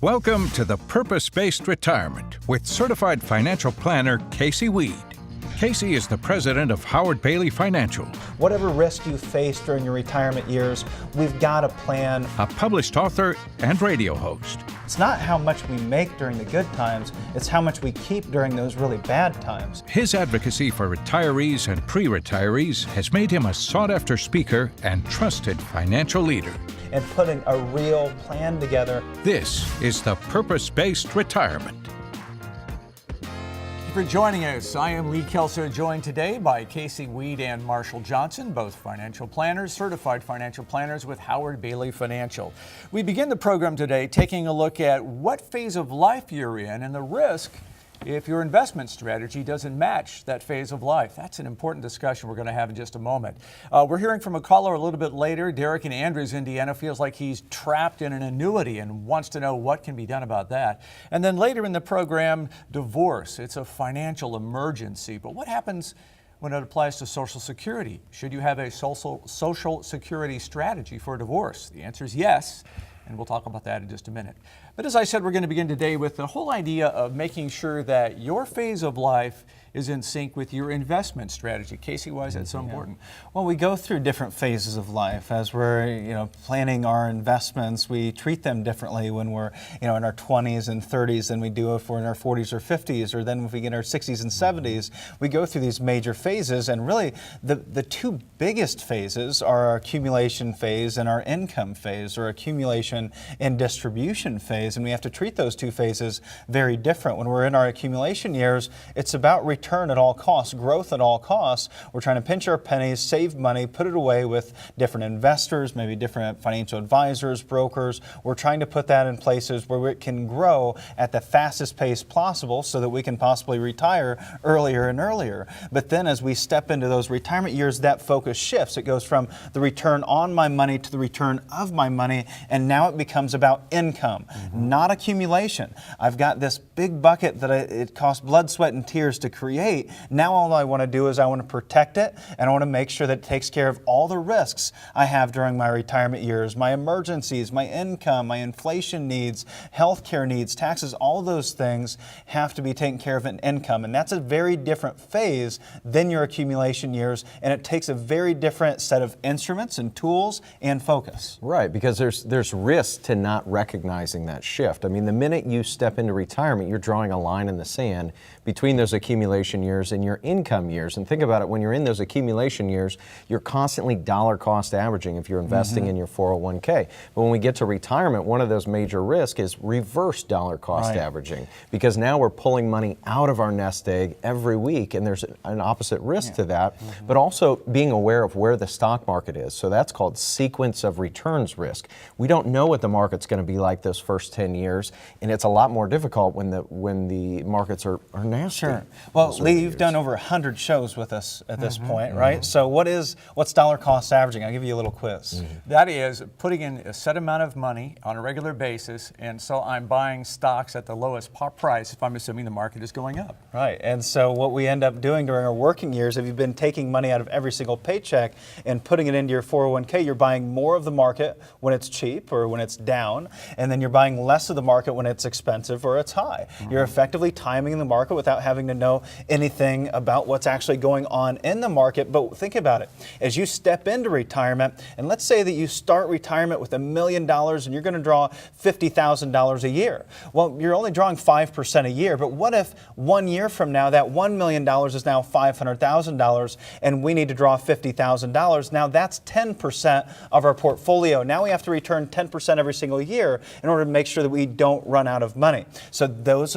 Welcome to the Purpose-Based Retirement with certified financial planner Casey Weade. Casey is the president of Howard Bailey Financial. Whatever risk you face during your retirement years, we've got a plan. A published author and radio host. It's not how much we make during the good times, it's how much we keep during those really bad times. His advocacy for retirees and pre-retirees has made him a sought-after speaker and trusted financial leader. And putting a real plan together. This is the Purpose-Based Retirement. For joining us. I am Lee Kelso, joined today by Casey Weade and Marshall Johnson, both financial planners, certified financial planners with Howard Bailey Financial. We begin the program today taking a look at what phase of life you're in and the risk if your investment strategy doesn't match that phase of life. That's an important discussion we're going to have in just a moment. We're hearing from a caller a little bit later. Derek in Andrews, Indiana, feels like he's trapped in an annuity and wants to know what can be done about that. And then later in the program, divorce. It's a financial emergency. But what happens when it applies to Social Security? Should you have a Social Security strategy for divorce? The answer is yes. And we'll talk about that in just a minute. But as I said, we're going to begin today with the whole idea of making sure that your phase of life is in sync with your investment strategy. Casey, why is that so important? Well, we go through different phases of life. As we're planning our investments, we treat them differently when we're in our 20s and 30s than we do if we're in our 40s or 50s, or then if we get in our 60s and 70s. We go through these major phases, and really the two biggest phases are our accumulation phase and our income phase, or accumulation and distribution phase, and we have to treat those two phases very different. When we're in our accumulation years, it's about return at all costs, growth at all costs. We're trying to pinch our pennies, save money, put it away with different investors, maybe different financial advisors, brokers. We're trying to put that in places where it can grow at the fastest pace possible so that we can possibly retire earlier and earlier. But then as we step into those retirement years, that focus shifts. It goes from the return on my money to the return of my money, and now it becomes about income, not accumulation. I've got this big bucket that it costs blood, sweat, and tears to create. Now all I want to do is I want to protect it, and I want to make sure that it takes care of all the risks I have during my retirement years, my emergencies, my income, my inflation needs, healthcare needs, taxes. All of those things have to be taken care of in income, and that's a very different phase than your accumulation years, and it takes a very different set of instruments and tools and focus. Right, because there's risk to not recognizing that shift. I mean, the minute you step into retirement, you're drawing a line in the sand between those accumulation years and your income years. And think about it, when you're in those accumulation years, you're constantly dollar cost averaging if you're investing in your 401k. But when we get to retirement, one of those major risks is reverse dollar cost averaging, because now we're pulling money out of our nest egg every week, and there's an opposite risk to that. But also being aware of where the stock market is. So that's called sequence of returns risk. We don't know what the market's going to be like those first 10 years, and it's a lot more difficult when the markets are nasty. Sure. Well, Lee, you've done over 100 shows with us at this point, right? So what's dollar cost averaging? I'll give you a little quiz. That is putting in a set amount of money on a regular basis, and so I'm buying stocks at the lowest price if I'm assuming the market is going up. Right, and so what we end up doing during our working years, if you've been taking money out of every single paycheck and putting it into your 401k, you're buying more of the market when it's cheap or when it's down, and then you're buying less of the market when it's expensive or it's high. You're effectively timing the market without having to know anything about what's actually going on in the market. But think about it. As you step into retirement, and let's say that you start retirement with $1 million and you're going to draw $50,000 a year. Well, you're only drawing 5% a year, but what if 1 year from now that $1 million is now $500,000 and we need to draw $50,000? Now that's 10% of our portfolio. Now we have to return 10% every single year in order to make sure that we don't run out of money. So that's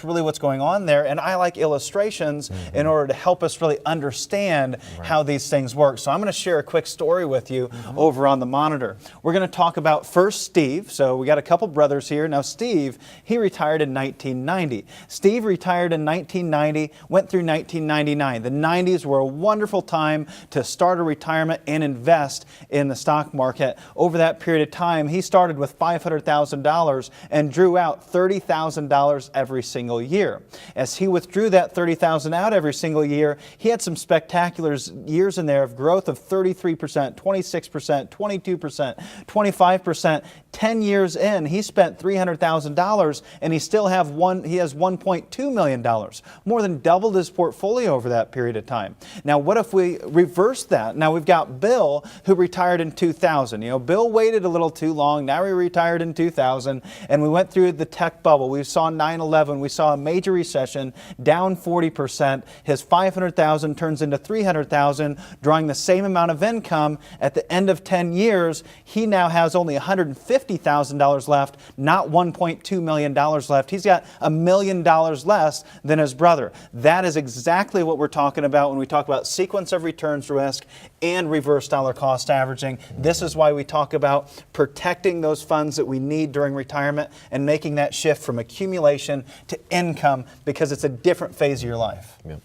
really what's going on there, and I like illustrations in order to help us really understand how these things work. So I'm going to share a quick story with you over on the monitor. We're going to talk about first Steve. So we got a couple brothers here. Now Steve, he retired in 1990. Steve retired in 1990, went through 1999. The 90s were a wonderful time to start a retirement and invest in the stock market. Over that period of time, time, he started with $500,000 and drew out $30,000 every single year. As he withdrew that $30,000 out every single year, he had some spectacular years in there of growth of 33%, 26%, 22%, 25%. 10 years in, he spent $300,000 and he still has $1.2 million, more than doubled his portfolio over that period of time. Now, what if we reverse that? Now, we've got Bill, who retired in 2000. You know, Bill waited a little too long. Now he retired in 2000, and we went through the tech bubble. We saw 9/11. We saw a major recession, down 40%. His $500,000 turns into $300,000, drawing the same amount of income. At the end of 10 years, he now has only $150,000 left, not $1.2 million left. He's got $1 million less than his brother. That is exactly what we're talking about when we talk about sequence of returns risk and reverse dollar cost averaging. This is why we talk about protecting those funds that we need during retirement and making that shift from accumulation to income, because it's a different phase of your life. Yeah.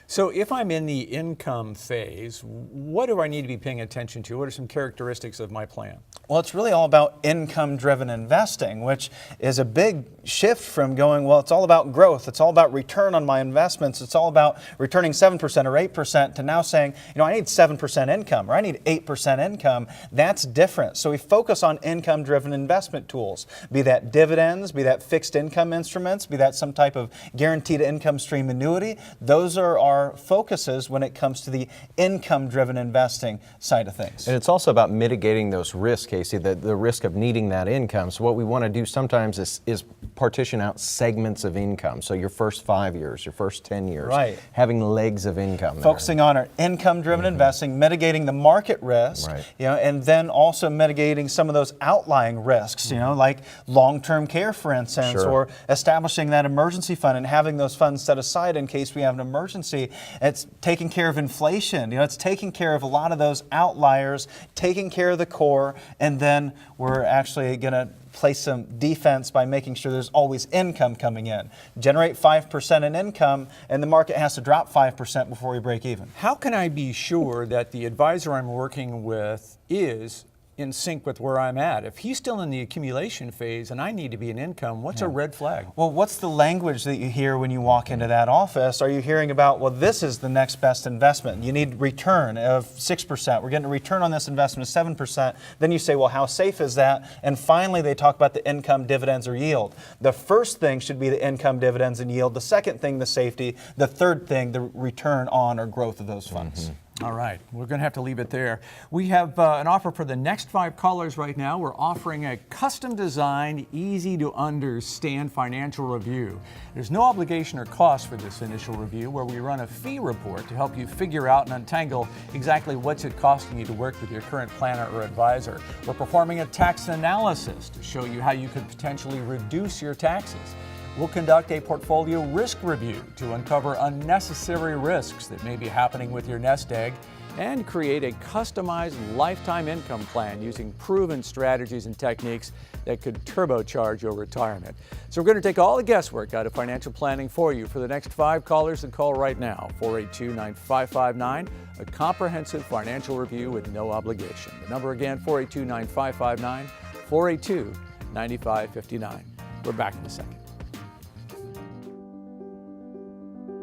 So if I'm in the income phase, what do I need to be paying attention to? What are some characteristics of my plan? Well, it's really all about income-driven investing, which is a big shift from going, well, it's all about growth, it's all about return on my investments, it's all about returning 7% or 8%, to now saying, you know, I need 7% income or I need 8% income. That's different. So we focus on income-driven investment tools, be that dividends, be that fixed income instruments, be that some type of guaranteed income stream annuity. Those are our focuses when it comes to the income-driven investing side of things. And it's also about mitigating those risks, Casey, the risk of needing that income. So what we want to do sometimes is partition out segments of income. So your first 5 years, your first 10 years, right, having legs of income. Focusing on our income-driven investing, mitigating the market risk, right, you know, and then also mitigating some of those outlying risks, you know, like long-term care, for instance, sure, or establishing that emergency fund and having those funds set aside in case we have an emergency. It's taking care of inflation. You know, it's taking care of a lot of those outliers, taking care of the core, and then we're actually going to play some defense by making sure there's always income coming in. Generate 5% in income, and the market has to drop 5% before we break even. How can I be sure that the advisor I'm working with is in sync with where I'm at? If he's still in the accumulation phase and I need to be in income, what's a red flag? Well, what's the language that you hear when you walk into that office? Are you hearing about, well, this is the next best investment. You need return of 6%. We're getting a return on this investment of 7%. Then you say, well, how safe is that? And finally, they talk about the income, dividends, or yield. The first thing should be the income, dividends, and yield. The second thing, the safety. The third thing, the return on or growth of those funds. Mm-hmm. All right, we're going to have to leave it there. We have an offer for the next 5 callers right now. We're offering a custom-designed, easy-to-understand financial review. There's no obligation or cost for this initial review, where we run a fee report to help you figure out and untangle exactly what's it costing you to work with your current planner or advisor. We're performing a tax analysis to show you how you could potentially reduce your taxes. We'll conduct a portfolio risk review to uncover unnecessary risks that may be happening with your nest egg, and create a customized lifetime income plan using proven strategies and techniques that could turbocharge your retirement. So we're going to take all the guesswork out of financial planning for you for the next 5 callers that call right now, 482-9559, a comprehensive financial review with no obligation. The number again, 482-9559, 482-9559. We're back in a second.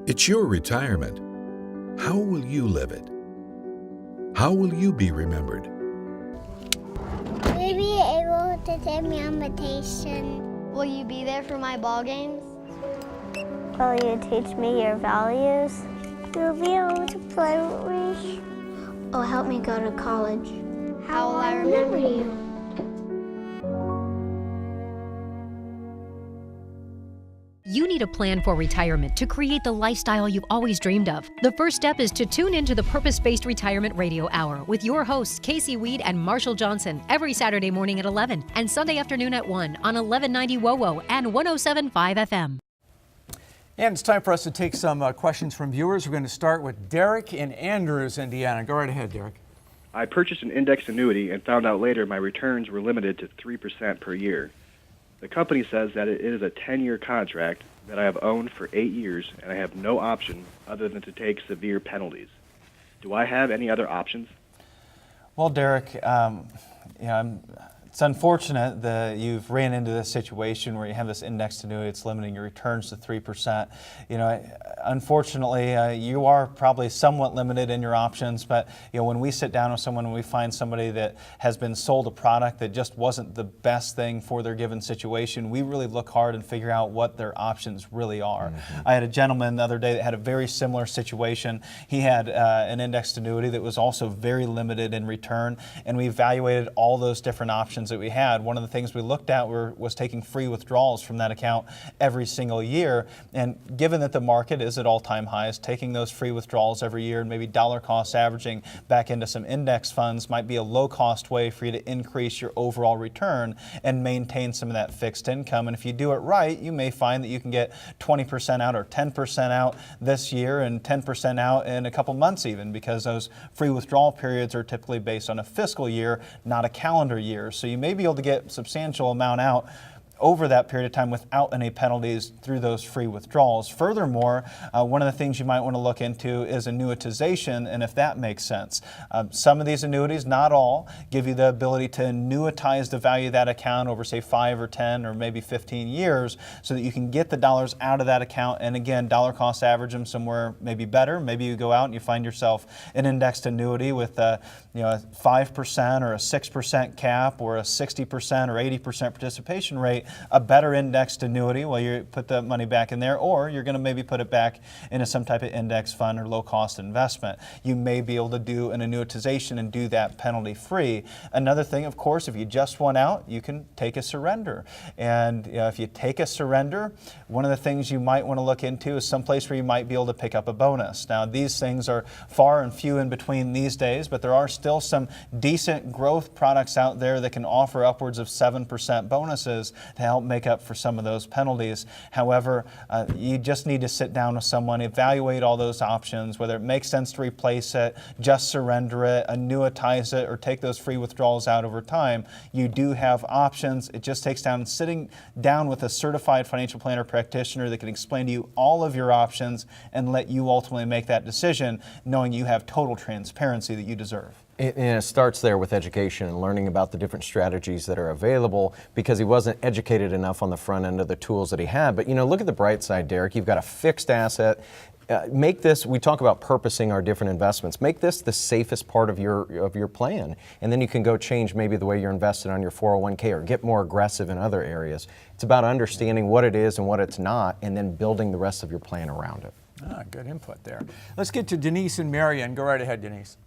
It's your retirement. How will you live it? How will you be remembered? Will you be able to take me on vacation? Will you be there for my ball games? Will you teach me your values? You'll be able to play with me. Oh, help me go to college. How will I remember you? You need a plan for retirement to create the lifestyle you've always dreamed of. The first step is to tune into the Purpose-Based Retirement Radio Hour with your hosts, Casey Weade and Marshall Johnson, every Saturday morning at 11 and Sunday afternoon at 1 on 1190 WOWO and 107.5 FM. And it's time for us to take some questions from viewers. We're going to start with Derek in Andrews, Indiana. Go right ahead, Derek. I purchased an index annuity and found out later my returns were limited to 3% per year. The company says that it is a 10-year contract that I have owned for 8 years, and I have no option other than to take severe penalties. Do I have any other options? Well, Derek, It's unfortunate that you've ran into this situation where you have this indexed annuity that's limiting your returns to 3%. Unfortunately, you are probably somewhat limited in your options, but when we sit down with someone and we find somebody that has been sold a product that just wasn't the best thing for their given situation, we really look hard and figure out what their options really are. I had a gentleman the other day that had a very similar situation. He had an indexed annuity that was also very limited in return, and we evaluated all those different options that we had. One of the things we looked at was taking free withdrawals from that account every single year, and given that the market is at all-time highs, taking those free withdrawals every year and maybe dollar cost averaging back into some index funds might be a low-cost way for you to increase your overall return and maintain some of that fixed income. And if you do it right, you may find that you can get 20% out or 10% out this year and 10% out in a couple months even, because those free withdrawal periods are typically based on a fiscal year, not a calendar year. So you may be able to get a substantial amount out over that period of time without any penalties through those free withdrawals. Furthermore, one of the things you might want to look into is annuitization, and if that makes sense. Some of these annuities, not all, give you the ability to annuitize the value of that account over, say, 5 or 10 or maybe 15 years so that you can get the dollars out of that account, and again, dollar cost average them somewhere maybe better. Maybe you go out and you find yourself an indexed annuity with a 5% or a 6% cap or a 60% or 80% participation rate, a better indexed annuity while you put the money back in there, or you're going to maybe put it back into some type of index fund or low-cost investment. You may be able to do an annuitization and do that penalty-free. Another thing, of course, if you just want out, you can take a surrender. And if you take a surrender, one of the things you might want to look into is someplace where you might be able to pick up a bonus. Now, these things are far and few in between these days, but there are still some decent growth products out there that can offer upwards of 7% bonuses to help make up for some of those penalties. However, you just need to sit down with someone, evaluate all those options, whether it makes sense to replace it, just surrender it, annuitize it, or take those free withdrawals out over time. You do have options. It just takes sitting down with a certified financial planner practitioner that can explain to you all of your options and let you ultimately make that decision, knowing you have total transparency that you deserve. And it starts there with education and learning about the different strategies that are available, because he wasn't educated enough on the front end of the tools that he had. But look at the bright side, Derek. You've got a fixed asset. Make this, we talk about purposing our different investments, make this the safest part of your plan. And then you can go change maybe the way you're invested on your 401k or get more aggressive in other areas. It's about understanding what it is and what it's not, and then building the rest of your plan around it. Good input there. Let's get to Denise and Marion. Go right ahead, Denise.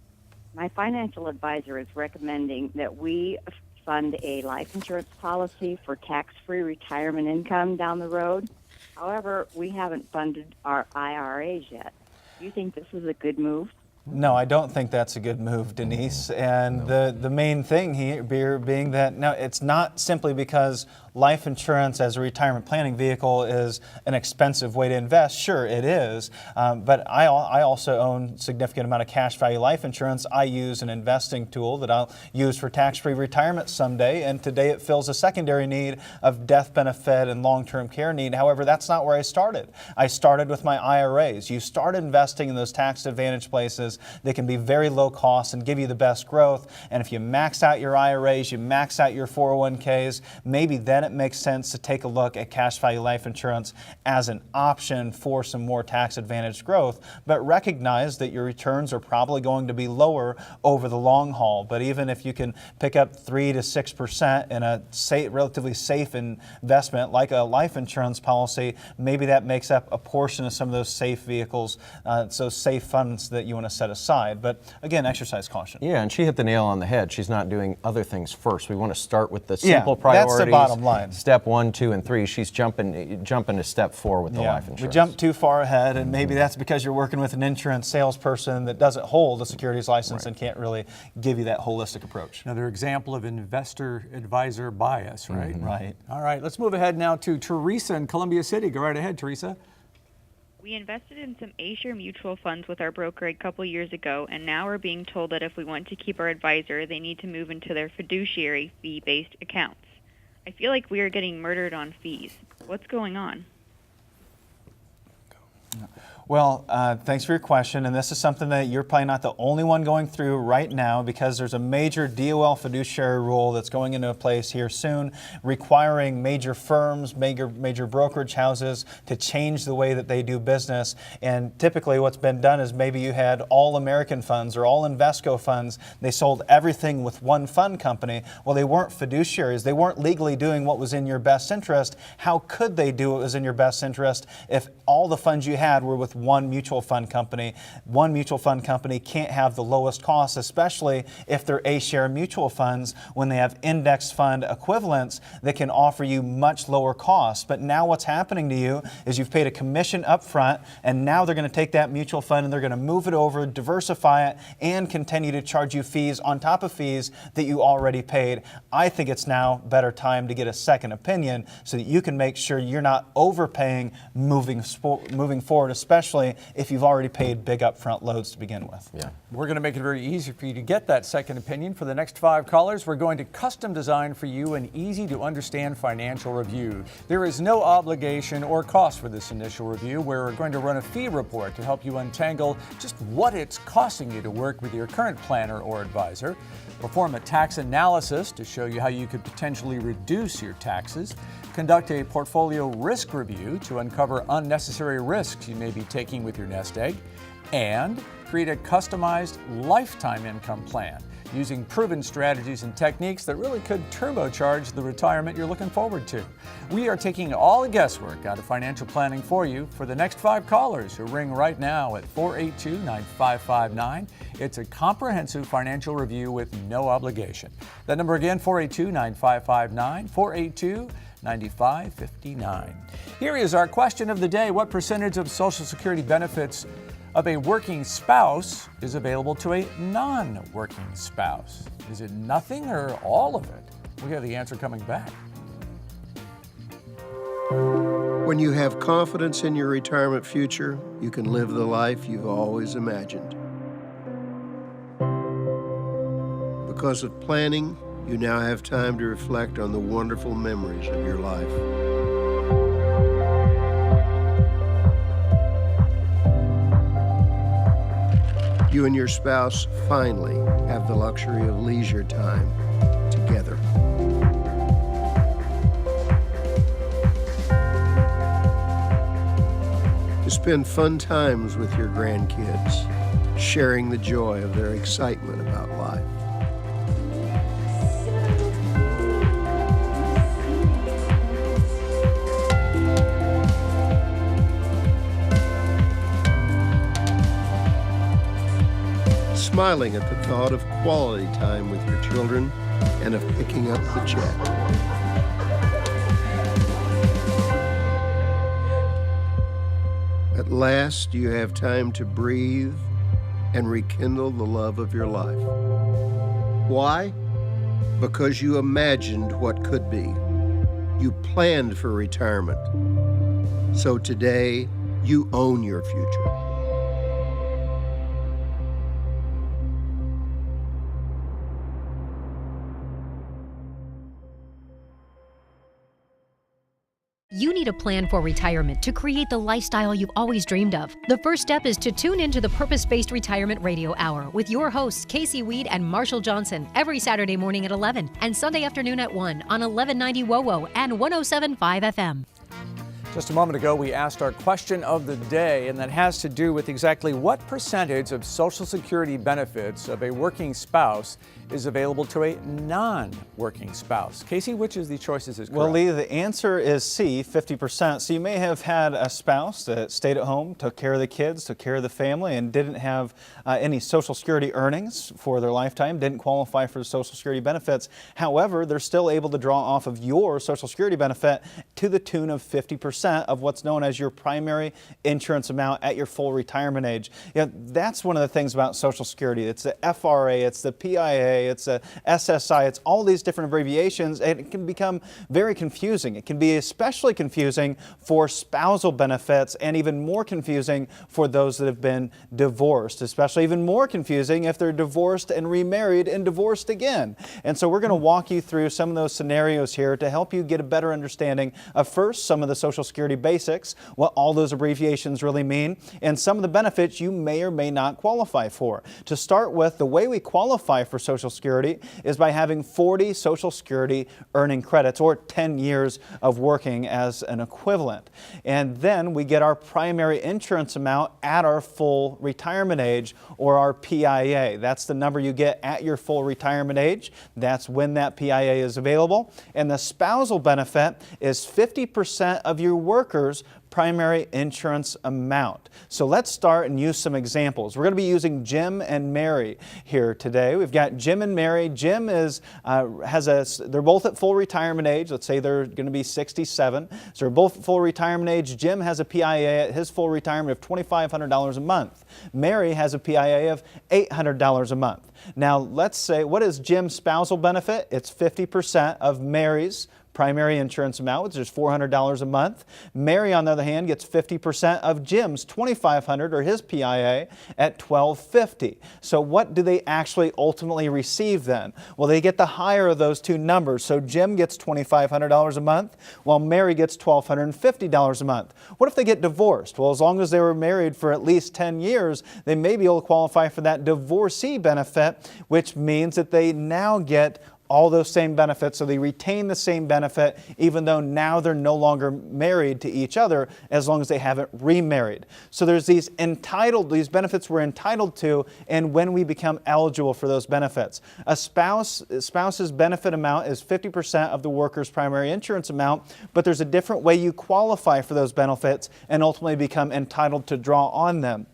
My financial advisor is recommending that we fund a life insurance policy for tax-free retirement income down the road. However, we haven't funded our IRAs yet. Do you think this is a good move? No, I don't think that's a good move, Denise. And the main thing here being that, now, it's not simply because life insurance as a retirement planning vehicle is an expensive way to invest. Sure, it is. But I also own a significant amount of cash value life insurance. I use an investing tool that I'll use for tax-free retirement someday. And today it fills a secondary need of death benefit and long-term care need. However, that's not where I started. I started with my IRAs. You start investing in those tax-advantaged places that can be very low cost and give you the best growth. And if you max out your IRAs, you max out your 401ks, maybe then it makes sense to take a look at cash value life insurance as an option for some more tax advantaged growth, but recognize that your returns are probably going to be lower over the long haul. But even if you can pick up 3 to 6% in a relatively safe investment like a life insurance policy, maybe that makes up a portion of some of those safe vehicles, so safe funds that you want to set aside. But again, exercise caution. Yeah, and she hit the nail on the head. She's not doing other things first. We want to start with the simple priorities. That's the bottom line. Step 1, 2, and 3. She's jumping to step 4 with the life insurance. We jumped too far ahead, and maybe that's because you're working with an insurance salesperson that doesn't hold a securities license and can't really give you that holistic approach. Another example of investor advisor bias, right? Mm-hmm. Right. All right, let's move ahead now to Teresa in Columbia City. Go right ahead, Teresa. We invested in some A-share mutual funds with our broker a couple years ago, and now we're being told that if we want to keep our advisor, they need to move into their fiduciary fee-based accounts. I feel like we are getting murdered on fees. What's going on? Well, thanks for your question, and this is something that you're probably not the only one going through right now, because there's a major DOL fiduciary rule that's going into place here soon, requiring major firms, major brokerage houses to change the way that they do business. And typically what's been done is maybe you had all American funds or all Invesco funds. They sold everything with one fund company. Well, they weren't fiduciaries. They weren't legally doing what was in your best interest. How could they do what was in your best interest if all the funds you had were with one mutual fund company? One mutual fund company can't have the lowest costs, especially if they're A-share mutual funds. When they have index fund equivalents, they can offer you much lower costs. But now what's happening to you is you've paid a commission up front, and now they're going to take that mutual fund and they're going to move it over, diversify it, and continue to charge you fees on top of fees that you already paid. I think it's now better time to get a second opinion so that you can make sure you're not overpaying moving forward, especially if you've already paid big upfront loads to begin with. Yeah. We're going to make it very easy for you to get that second opinion. For the next 5 callers, we're going to custom design for you an easy to understand financial review. There is no obligation or cost for this initial review. We're going to run a fee report to help you untangle just what it's costing you to work with your current planner or advisor, perform a tax analysis to show you how you could potentially reduce your taxes, conduct a portfolio risk review to uncover unnecessary risks you may be taking with your nest egg, and create a customized lifetime income plan using proven strategies and techniques that really could turbocharge the retirement you're looking forward to. We are taking all the guesswork out of financial planning for you for the next 5 callers who ring right now at 482-9559. It's a comprehensive financial review with no obligation. That number again, 482-9559, 482-9559. Here is our question of the day. What percentage of Social Security benefits of a working spouse is available to a non-working spouse? Is it nothing or all of it? We have the answer coming back. When you have confidence in your retirement future, you can live the life you've always imagined. Because of planning, you now have time to reflect on the wonderful memories of your life. You and your spouse finally have the luxury of leisure time together. To spend fun times with your grandkids, sharing the joy of their excitement about life. Smiling at the thought of quality time with your children and of picking up the check. At last, you have time to breathe and rekindle the love of your life. Why? Because you imagined what could be. You planned for retirement. So today, you own your future. You need a plan for retirement to create the lifestyle you've always dreamed of. The first step is to tune into the Purpose-Based Retirement Radio Hour with your hosts, Casey Weade and Marshall Johnson, every Saturday morning at 11 and Sunday afternoon at 1 on 1190 WOWO and 107.5 FM. Just a moment ago, we asked our question of the day, and that has to do with exactly what percentage of Social Security benefits of a working spouse is available to a non-working spouse. Casey, which of these choices is correct? Well, Lee, the answer is C, 50%. So you may have had a spouse that stayed at home, took care of the kids, took care of the family, and didn't have any Social Security earnings for their lifetime, didn't qualify for the Social Security benefits. However, they're still able to draw off of your Social Security benefit to the tune of 50% of what's known as your primary insurance amount at your full retirement age. You know, that's one of the things about Social Security. It's the FRA, it's the PIA, it's the SSI, it's all these different abbreviations, and it can become very confusing. It can be especially confusing for spousal benefits and even more confusing for those that have been divorced, especially even more confusing if they're divorced and remarried and divorced again. And so we're going to walk you through some of those scenarios here to help you get a better understanding of first some of the Social Security Security Basics, what all those abbreviations really mean, and some of the benefits you may or may not qualify for. To start with, the way we qualify for Social Security is by having 40 Social Security earning credits, or 10 years of working as an equivalent. And then we get our primary insurance amount at our full retirement age, or our PIA. That's the number you get at your full retirement age. That's when that PIA is available. And the spousal benefit is 50% of your worker's primary insurance amount. So let's start and use some examples. We're going to be using Jim and Mary here today. We've got Jim and Mary. Jim is they're both at full retirement age. Let's say they're going to be 67. So they're both at full retirement age. Jim has a PIA at his full retirement of $2,500 a month. Mary has a PIA of $800 a month. Now let's say, what is Jim's spousal benefit? It's 50% of Mary's primary insurance amount, which is $400 a month. Mary, on the other hand, gets 50% of Jim's $2,500 or his PIA at $1,250. So what do they actually ultimately receive then? Well, they get the higher of those two numbers. So Jim gets $2,500 a month, while Mary gets $1,250 a month. What if they get divorced? Well, as long as they were married for at least 10 years, they may be able to qualify for that divorcee benefit, which means that they now get all those same benefits, so they retain the same benefit even though now they're no longer married to each other, as long as they haven't remarried. So there's these benefits we're entitled to, and when we become eligible for those benefits. A spouse's benefit amount is 50% of the worker's primary insurance amount, but there's a different way you qualify for those benefits and ultimately become entitled to draw on them.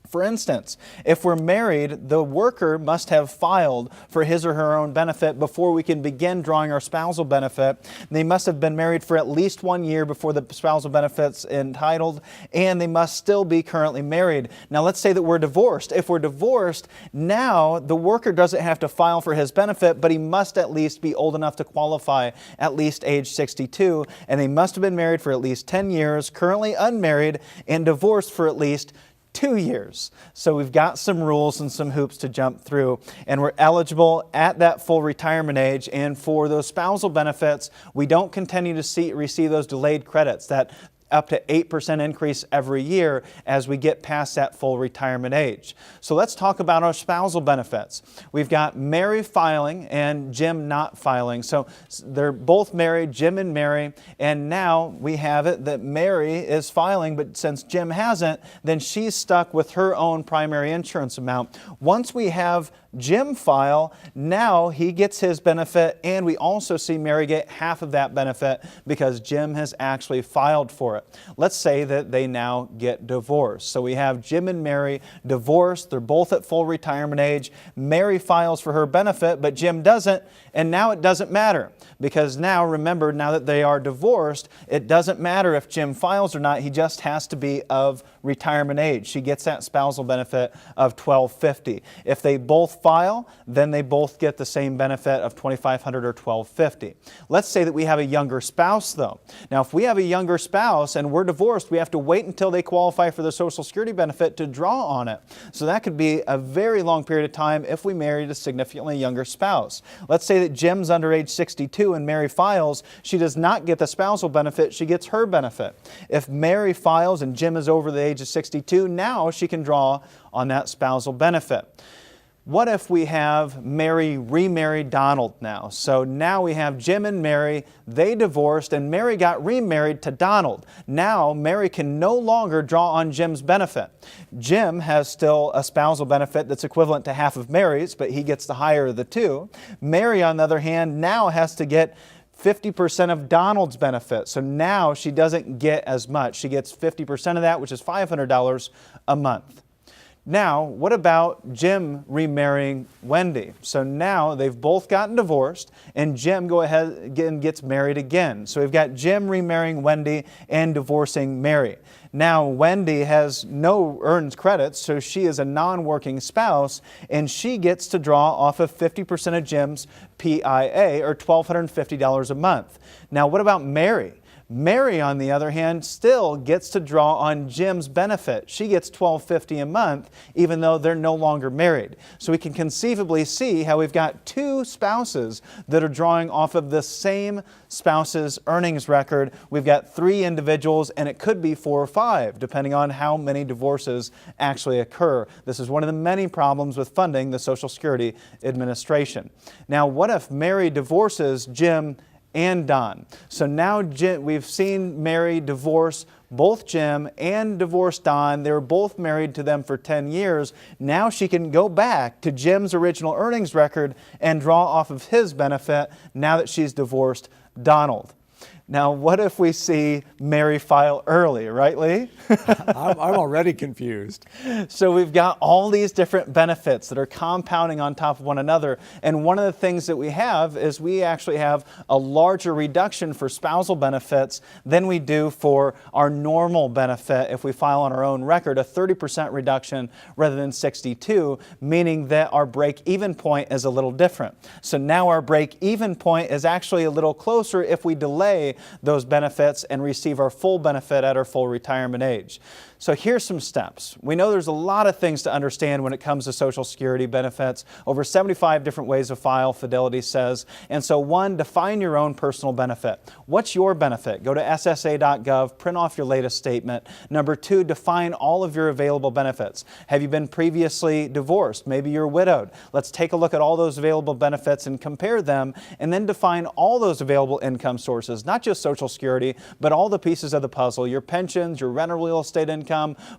For instance, if we're married, the worker must have filed for his or her own benefit before we can begin drawing our spousal benefit. They must have been married for at least 1 year before the spousal benefit's entitled, and they must still be currently married. Now let's say that we're divorced. If we're divorced, now the worker doesn't have to file for his benefit, but he must at least be old enough to qualify, at least age 62, and they must have been married for at least 10 years, currently unmarried, and divorced for at least 2 years. So we've got some rules and some hoops to jump through, and we're eligible at that full retirement age. And for those spousal benefits, we don't continue to receive those delayed credits, that up to 8% increase every year as we get past that full retirement age. So let's talk about our spousal benefits. We've got Mary filing and Jim not filing. So they're both married, Jim and Mary, and now we have it that Mary is filing, but since Jim hasn't, then she's stuck with her own primary insurance amount. Once we have Jim file, now he gets his benefit, and we also see Mary get half of that benefit because Jim has actually filed for it. Let's say that they now get divorced. So we have Jim and Mary divorced. They're both at full retirement age. Mary files for her benefit, but Jim doesn't, and now it doesn't matter because now, remember, now that they are divorced, it doesn't matter if Jim files or not. He just has to be of retirement age. She gets that spousal benefit of $1,250. If they both file, then they both get the same benefit of $2,500 or $1,250. Let's say that we have a younger spouse though. Now if we have a younger spouse and we're divorced, we have to wait until they qualify for the Social Security benefit to draw on it. So that could be a very long period of time if we married a significantly younger spouse. Let's say that Jim's under age 62 and Mary files, she does not get the spousal benefit, she gets her benefit. If Mary files and Jim is over the age of 62, now she can draw on that spousal benefit. What if we have Mary remarried Donald now? So now we have Jim and Mary, they divorced, and Mary got remarried to Donald. Now Mary can no longer draw on Jim's benefit. Jim has still a spousal benefit that's equivalent to half of Mary's, but he gets the higher of the two. Mary, on the other hand, now has to get 50% of Donald's benefit. So now she doesn't get as much. She gets 50% of that, which is $500 a month. Now, what about Jim remarrying Wendy? So now they've both gotten divorced, and Jim go ahead and gets married again. So we've got Jim remarrying Wendy and divorcing Mary. Now Wendy has no earned credits, so she is a non-working spouse, and she gets to draw off of 50% of Jim's PIA, or $1,250 a month. Now what about Mary? Mary, on the other hand, still gets to draw on Jim's benefit. She gets $1,250 a month, even though they're no longer married. So we can conceivably see how we've got two spouses that are drawing off of the same spouse's earnings record. We've got 3 individuals, and it could be 4 or 5, depending on how many divorces actually occur. This is one of the many problems with funding the Social Security Administration. Now, what if Mary divorces Jim and Don? So now we've seen Mary divorce both Jim and divorce Don. They were both married to them for 10 years. Now she can go back to Jim's original earnings record and draw off of his benefit now that she's divorced Donald. Now, what if we see Mary file early, right, Lee? I'm already confused. So we've got all these different benefits that are compounding on top of one another. And one of the things that we have is we actually have a larger reduction for spousal benefits than we do for our normal benefit if we file on our own record, a 30% reduction rather than 62, meaning that our break-even point is a little different. So now our break-even point is actually a little closer if we delay those benefits and receive our full benefit at our full retirement age. So here's some steps. We know there's a lot of things to understand when it comes to Social Security benefits. Over 75 different ways to file, Fidelity says. And so 1, define your own personal benefit. What's your benefit? Go to ssa.gov, print off your latest statement. Number 2, define all of your available benefits. Have you been previously divorced? Maybe you're widowed. Let's take a look at all those available benefits and compare them, and then define all those available income sources, not just Social Security, but all the pieces of the puzzle, your pensions, your rental real estate income,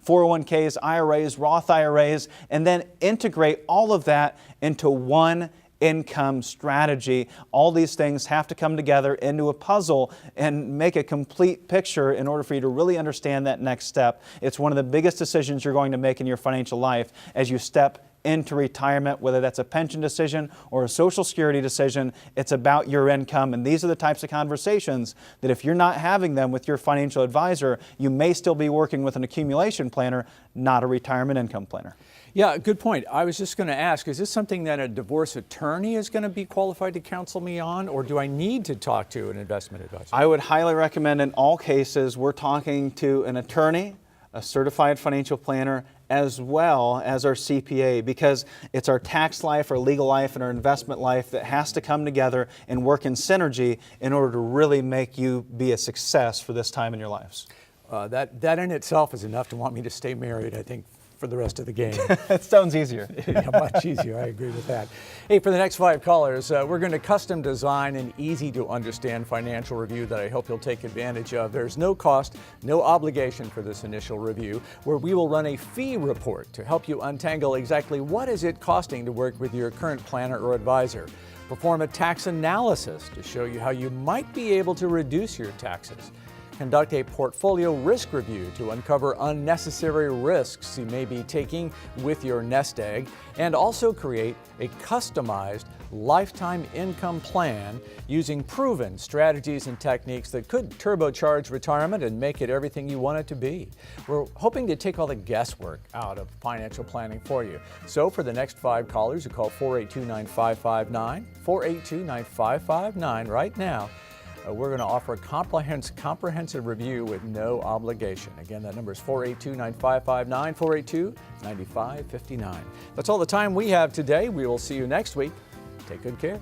401ks, IRAs, Roth IRAs, and then integrate all of that into one income strategy. All these things have to come together into a puzzle and make a complete picture in order for you to really understand that next step. It's one of the biggest decisions you're going to make in your financial life as you step into retirement, whether that's a pension decision or a Social Security decision. It's about your income, and these are the types of conversations that if you're not having them with your financial advisor, you may still be working with an accumulation planner, not a retirement income planner. Yeah, good point. I was just going to ask, is this something that a divorce attorney is going to be qualified to counsel me on, or do I need to talk to an investment advisor? I would highly recommend in all cases we're talking to an attorney, a certified financial planner, as well as our CPA, because it's our tax life, our legal life, and our investment life that has to come together and work in synergy in order to really make you be a success for this time in your lives. That in itself is enough to want me to stay married, I think, for the rest of the game. It sounds easier. Yeah, much easier. I agree with that. Hey, for the next 5 callers, we're going to custom design an easy to understand financial review that I hope you'll take advantage of. There's no cost, no obligation for this initial review, where we will run a fee report to help you untangle exactly what is it costing to work with your current planner or advisor. Perform a tax analysis to show you how you might be able to reduce your taxes. Conduct a portfolio risk review to uncover unnecessary risks you may be taking with your nest egg, and also create a customized lifetime income plan using proven strategies and techniques that could turbocharge retirement and make it everything you want it to be. We're hoping to take all the guesswork out of financial planning for you. So for the next 5 callers who call 482-9559, 482-9559 right now, we're going to offer a comprehensive review with no obligation. Again, that number is 482-9559, 482-9559. That's all the time we have today. We will see you next week. Take good care.